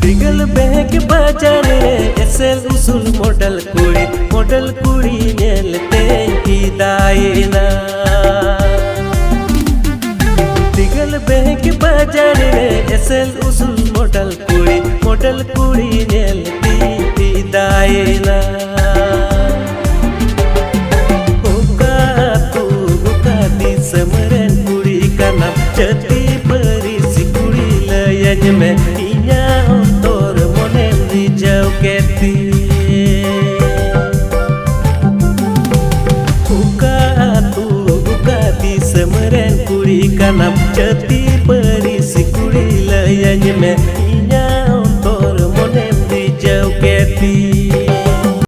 Tinggal beg bajare esel usul model kuri nyelte hidayena. Tinggal beg bajare esel usul model kuri nyelte hidayena. Oka tu oka di semeren kuri kanam jati berisi kuri layanya me. Buka tu buka di semeren kuri kanam jati